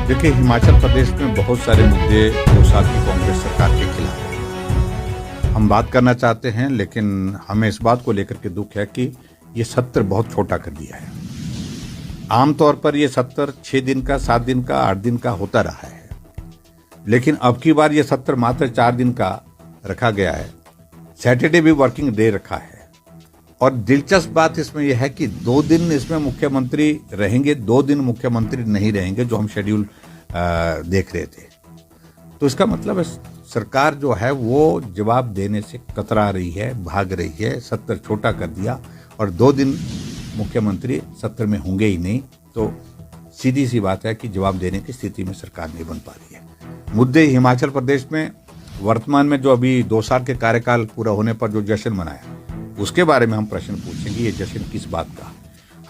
देखिए, हिमाचल प्रदेश में बहुत सारे मुद्दे 2 साल की कांग्रेस सरकार के खिलाफ हैं। हम बात करना चाहते हैं, लेकिन हमें इस बात को लेकर के दुख है कि ये सत्र बहुत छोटा कर दिया है। आमतौर पर ये सत्र 6 दिन का, 7 दिन का, 8 दिन का होता रहा है, लेकिन अब की बार ये सत्र मात्र 4 दिन का रखा गया है। सैटरडे भी वर्किंग डे रखा है। और दिलचस्प बात इसमें यह है कि 2 दिन इसमें मुख्यमंत्री रहेंगे, 2 दिन मुख्यमंत्री नहीं रहेंगे, जो हम शेड्यूल देख रहे थे। तो इसका मतलब है सरकार जो है वो जवाब देने से कतरा रही है, भाग रही है। सत्र छोटा कर दिया और 2 दिन मुख्यमंत्री सत्र में होंगे ही नहीं, तो सीधी सी बात है कि जवाब देने की स्थिति में सरकार नहीं बन पा रही है। मुद्दे हिमाचल प्रदेश में वर्तमान में जो अभी 2 साल के कार्यकाल पूरा होने पर जो जश्न मनाया, उसके बारे में हम प्रश्न पूछेंगे। ये जश्न किस बात का?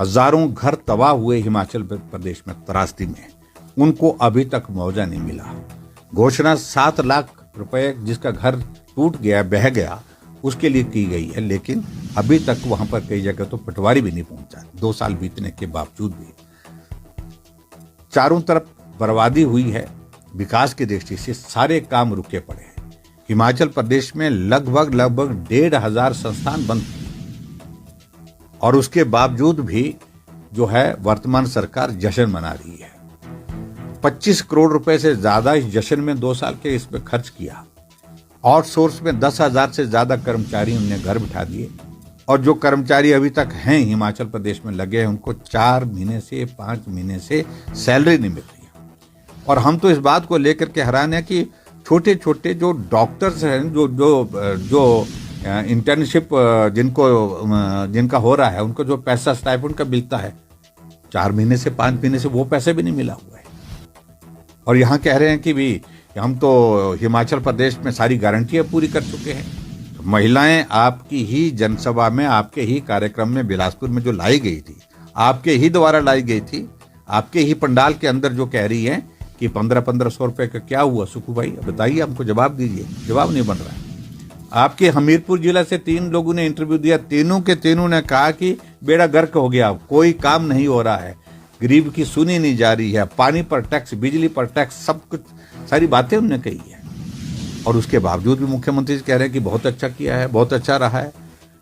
हजारों घर तबाह हुए हिमाचल प्रदेश में त्रासदी में, उनको अभी तक मुआवजा नहीं मिला। घोषणा 7 लाख रुपए जिसका घर टूट गया, बह गया, उसके लिए की गई है, लेकिन अभी तक वहां पर कई जगह तो पटवारी भी नहीं पहुंचा। 2 साल बीतने के बावजूद भी चारों तरफ बर्बादी हुई है। विकास की दृष्टि से सारे काम रुके पड़े हैं। हिमाचल प्रदेश में लगभग 1,500 संस्थान बंद किए, और उसके बावजूद भी जो है वर्तमान सरकार जश्न मना रही है। 25 करोड़ रुपए से ज्यादा इस जश्न में 2 साल के इसमें खर्च किया। आउटसोर्स में 10,000 से ज्यादा कर्मचारी उन्हें घर बिठा दिए, और जो कर्मचारी अभी तक हैं हिमाचल प्रदेश में लगे हैं, उनको 4 महीने से 5 महीने से सैलरी नहीं मिल रही है। और हम तो इस बात को लेकर के हैरान है कि छोटे छोटे जो डॉक्टर्स हैं, जो इंटर्नशिप जिनका हो रहा है, उनको जो पैसा स्टाइपेंड का मिलता है 4 महीने से 5 महीने से, वो पैसे भी नहीं मिला हुआ है। और यहाँ कह रहे हैं कि भी हम तो हिमाचल प्रदेश में सारी गारंटियां पूरी कर चुके हैं। तो महिलाएं आपकी ही जनसभा में, आपके ही कार्यक्रम में बिलासपुर में जो लाई गई थी, आपके ही द्वारा लाई गई थी, आपके ही पंडाल के अंदर जो कह रही है कि 1500 रुपए का क्या हुआ? सुखू भाई बताइए, हमको जवाब दीजिए। जवाब नहीं बन रहा है। आपके हमीरपुर जिला से 3 लोगों ने इंटरव्यू दिया, तीनों के तीनों ने कहा कि बेड़ा गर्क हो गया, कोई काम नहीं हो रहा है, गरीब की सुनी नहीं जा रही है, पानी पर टैक्स, बिजली पर टैक्स, सब कुछ सारी बातें उन्होंने कही है। और उसके बावजूद भी मुख्यमंत्री कह रहे हैं कि बहुत अच्छा किया है, बहुत अच्छा रहा है।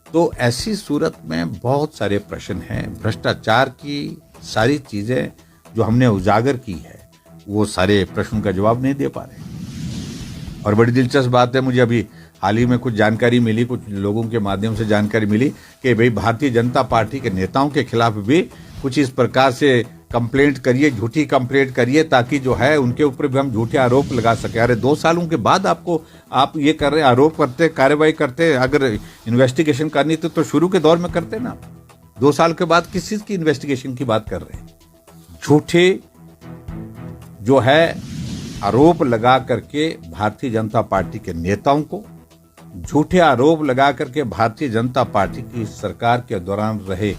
तो ऐसी सूरत में बहुत सारे प्रश्न हैं। भ्रष्टाचार की सारी चीजें जो हमने उजागर की है, वो सारे प्रश्नों का जवाब नहीं दे पा रहे। और बड़ी दिलचस्प बात है, मुझे अभी हाल ही में कुछ जानकारी मिली, कुछ लोगों के माध्यम से जानकारी मिली कि भाई भारतीय जनता पार्टी के नेताओं के खिलाफ भी कुछ इस प्रकार से कंप्लेंट करिए, झूठी कंप्लेंट करिए, ताकि जो है उनके ऊपर भी हम झूठे आरोप लगा सके। अरे 2 सालों के बाद आप ये कर रहे, आरोप करते, कार्रवाई करते। अगर इन्वेस्टिगेशन करनी तो शुरू के दौर में करते ना। 2 साल के बाद किस चीज की इन्वेस्टिगेशन की बात कर रहे हैं? झूठे जो है आरोप लगा करके भारतीय जनता पार्टी के नेताओं को, झूठे आरोप लगा करके भारतीय जनता पार्टी की सरकार के दौरान रहे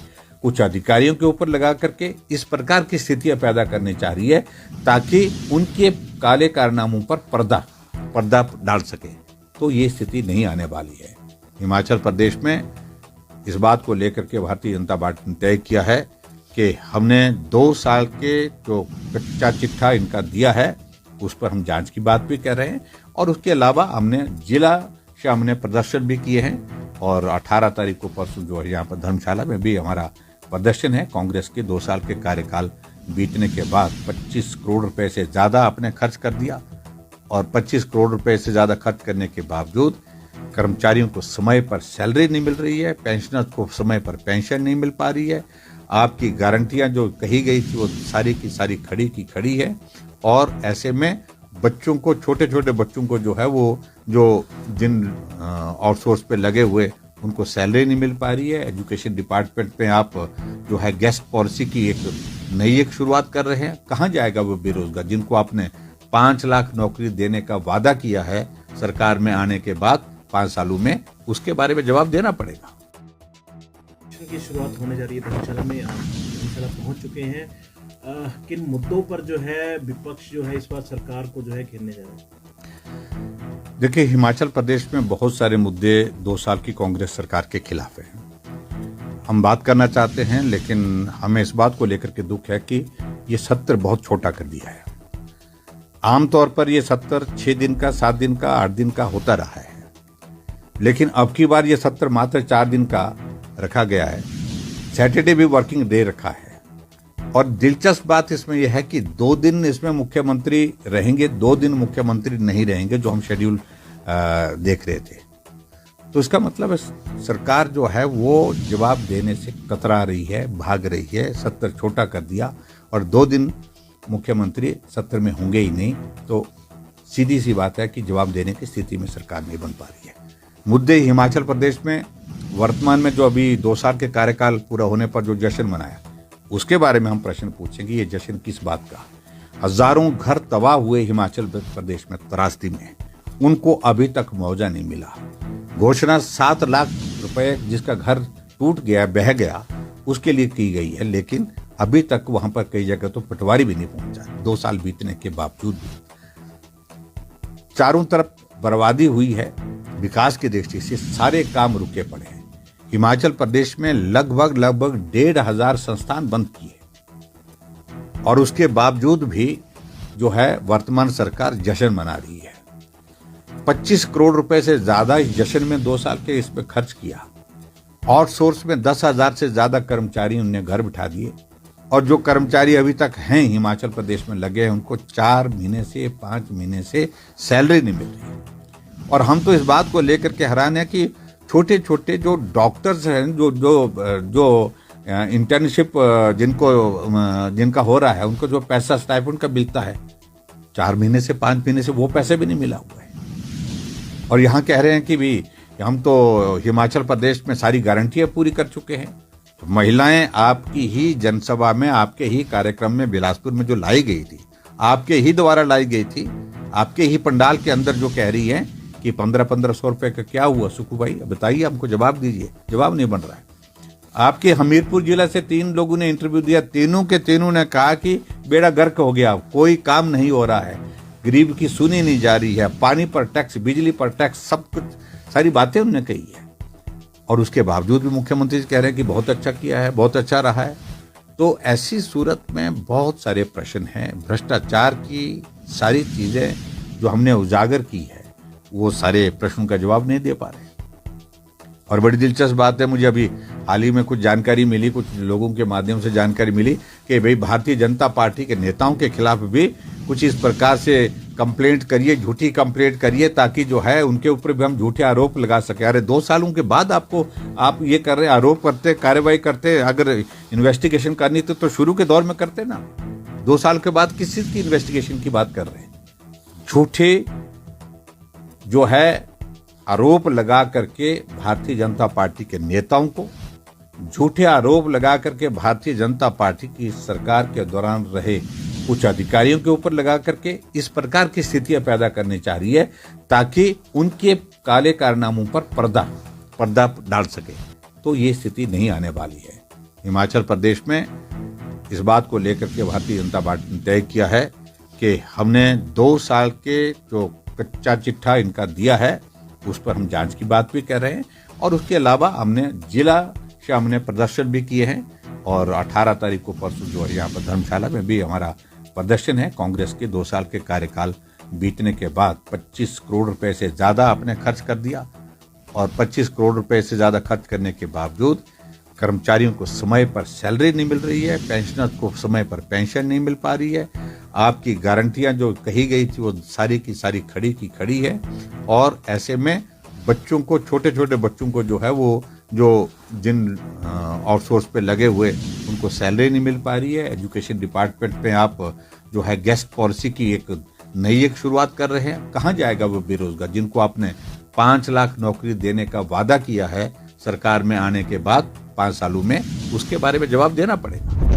कुछ अधिकारियों के ऊपर लगा करके इस प्रकार की स्थितियां पैदा करनी चाह रही है, ताकि उनके काले कारनामों पर पर्दा डाल सके। तो ये स्थिति नहीं आने वाली है। हिमाचल प्रदेश में इस बात को लेकर के भारतीय जनता पार्टी ने तय किया है कि हमने 2 साल के जो कच्चा चिट्ठा इनका दिया है, उस पर हम जांच की बात भी कर रहे हैं। और उसके अलावा हमने जिला से हमने प्रदर्शन भी किए हैं, और 18 तारीख को परसों जो है यहाँ पर धर्मशाला में भी हमारा प्रदर्शन है। कांग्रेस के 2 साल के कार्यकाल बीतने के बाद 25 करोड़ रुपए से ज्यादा आपने खर्च कर दिया, और 25 करोड़ रुपए से ज्यादा खर्च करने के बावजूद कर्मचारियों को समय पर सैलरी नहीं मिल रही है, पेंशनर्स को समय पर पेंशन नहीं मिल पा रही है। आपकी गारंटियां जो कही गई थी वो सारी की सारी खड़ी की खड़ी है। और ऐसे में बच्चों को, छोटे छोटे बच्चों को जो है वो जो जिन आउटसोर्स पे लगे हुए, उनको सैलरी नहीं मिल पा रही है। एजुकेशन डिपार्टमेंट में आप जो है गेस्ट पॉलिसी की एक शुरुआत कर रहे हैं। कहाँ जाएगा वो बेरोजगार जिनको आपने 5 लाख नौकरी देने का वादा किया है सरकार में आने के बाद 5 सालों में? उसके बारे में जवाब देना पड़ेगा। की शुरुआत होने जा रही है। धर्मशाला में आप धर्मशाला पहुंच चुके हैं। किन मुद्दों पर जो है विपक्ष जो है इस बार सरकार को जो है घेरने जा रहा है? देखिए, हिमाचल प्रदेश में बहुत सारे मुद्दे 2 साल की कांग्रेस सरकार के खिलाफ हैं। हम बात करना चाहते हैं, लेकिन हमें इस बात को लेकर के दुख है कि ये सत्र बहुत छोटा कर दिया है। आमतौर पर ये सत्र 6 दिन का, 7 दिन का, 8 दिन का होता रहा है, लेकिन अब की बार ये सत्र मात्र 4 दिन का रखा गया है। सैटरडे भी वर्किंग डे रखा है। और दिलचस्प बात इसमें यह है कि 2 दिन इसमें मुख्यमंत्री रहेंगे, 2 दिन मुख्यमंत्री नहीं रहेंगे, जो हम शेड्यूल देख रहे थे। तो इसका मतलब है सरकार जो है वो जवाब देने से कतरा रही है, भाग रही है, सत्र छोटा कर दिया और 2 दिन मुख्यमंत्री सत्र में होंगे ही नहीं, तो सीधी सी बात है कि जवाब देने की स्थिति में सरकार नहीं बन पा रही है। मुद्दे हिमाचल प्रदेश में वर्तमान में जो अभी 2 साल के कार्यकाल पूरा होने पर जो जश्न मनाया, उसके बारे में हम प्रश्न पूछेंगे। ये जश्न किस बात का? हजारों घर तबाह हुए हिमाचल प्रदेश में, त्रासदी में, उनको अभी तक मुआवजा नहीं मिला। घोषणा 7 लाख रुपए जिसका घर टूट गया, बह गया, उसके लिए की गई है, लेकिन अभी तक वहां पर कई जगह तो पटवारी भी नहीं पहुंचा, 2 साल बीतने के बावजूद भी। चारों तरफ बर्बादी हुई है। विकास की दृष्टि से सारे काम रुके पड़े हैं। हिमाचल प्रदेश में लगभग 1,500 संस्थान बंद किए और उसके बावजूद भी जो है वर्तमान सरकार जश्न मना रही है। 25 करोड़ रुपए से ज्यादा इस जश्न में 2 साल के इसमें खर्च किया। आउटसोर्स में 10,000 से ज्यादा कर्मचारी उन्हें घर बिठा दिए और जो कर्मचारी अभी तक हैं हिमाचल प्रदेश में लगे हैं, उनको 4 महीने से 5 महीने से सैलरी नहीं मिल रही। और हम तो इस बात को लेकर के हैरान है कि छोटे छोटे जो डॉक्टर्स हैं, जो इंटर्नशिप जिनका हो रहा है, उनको जो पैसा स्टाइपेंड का मिलता है 4 महीने से 5 महीने से वो पैसे भी नहीं मिला हुआ है। और यहाँ कह रहे हैं कि भी हम तो हिमाचल प्रदेश में सारी गारंटियां पूरी कर चुके हैं। तो महिलाएं आपकी ही जनसभा में, आपके ही कार्यक्रम में बिलासपुर में जो लाई गई थी, आपके ही द्वारा लाई गई थी, आपके ही पंडाल के अंदर जो कह रही है कि 1500 रुपए का क्या हुआ सुकू भाई, बताइए, हमको जवाब दीजिए। जवाब नहीं बन रहा है। आपके हमीरपुर जिला से 3 लोगों ने इंटरव्यू दिया, तीनों के तीनों ने कहा कि बेड़ा गर्क हो गया, कोई काम नहीं हो रहा है, गरीब की सुनी नहीं जा रही है, पानी पर टैक्स, बिजली पर टैक्स, सब कुछ, सारी बातें उन्होंने कही है। और उसके बावजूद भी मुख्यमंत्री कह रहे हैं कि बहुत अच्छा किया है, बहुत अच्छा रहा है। तो ऐसी सूरत में बहुत सारे प्रश्न हैं। भ्रष्टाचार की सारी चीजें जो हमने उजागर की है, वो सारे प्रश्नों का जवाब नहीं दे पा रहे। और बड़ी दिलचस्प बात है, मुझे अभी हाल ही में कुछ जानकारी मिली, कुछ लोगों के माध्यम से जानकारी मिली कि भाई भारतीय जनता पार्टी के नेताओं के खिलाफ भी कुछ इस प्रकार से कंप्लेंट करिए, झूठी कंप्लेंट करिए, ताकि जो है उनके ऊपर भी हम झूठे आरोप लगा सके। अरे 2 सालों के बाद आप ये कर रहे, आरोप करते, कार्रवाई करते, अगर इन्वेस्टिगेशन करनी तो शुरू के दौर में करते ना। 2 साल के बाद किस चीज की इन्वेस्टिगेशन की बात कर रहे हैं? झूठे जो है आरोप लगा करके भारतीय जनता पार्टी के नेताओं को, झूठे आरोप लगा करके भारतीय जनता पार्टी की सरकार के दौरान रहे कुछ अधिकारियों के ऊपर लगा करके इस प्रकार की स्थितियां पैदा करनी चाह रही है, ताकि उनके काले कारनामों पर पर्दा डाल सके। तो ये स्थिति नहीं आने वाली है। हिमाचल प्रदेश में इस बात को लेकर के भारतीय जनता पार्टी ने तय किया है कि हमने 2 साल के जो कच्चा चिट्ठा इनका दिया है, उस पर हम जांच की बात भी कर रहे हैं। और उसके अलावा हमने जिला से हमने प्रदर्शन भी किए हैं और 18 तारीख को परसों जो है यहाँ पर धर्मशाला में भी हमारा प्रदर्शन है। कांग्रेस के 2 साल के कार्यकाल बीतने के बाद 25 करोड़ रुपए से ज्यादा आपने खर्च कर दिया और 25 करोड़ रुपए से ज्यादा खर्च करने के बावजूद कर्मचारियों को समय पर सैलरी नहीं मिल रही है, पेंशनर्स को समय पर पेंशन नहीं मिल पा रही है। आपकी गारंटियां जो कही गई थी वो सारी की सारी खड़ी की खड़ी है। और ऐसे में बच्चों को, छोटे छोटे बच्चों को जो है वो जो जिन आउटसोर्स पे लगे हुए उनको सैलरी नहीं मिल पा रही है। एजुकेशन डिपार्टमेंट में आप जो है गेस्ट पॉलिसी की एक शुरुआत कर रहे हैं। कहाँ जाएगा वो बेरोजगार जिनको आपने 5 लाख नौकरी देने का वादा किया है सरकार में आने के बाद 5 सालों में? उसके बारे में जवाब देना पड़ेगा।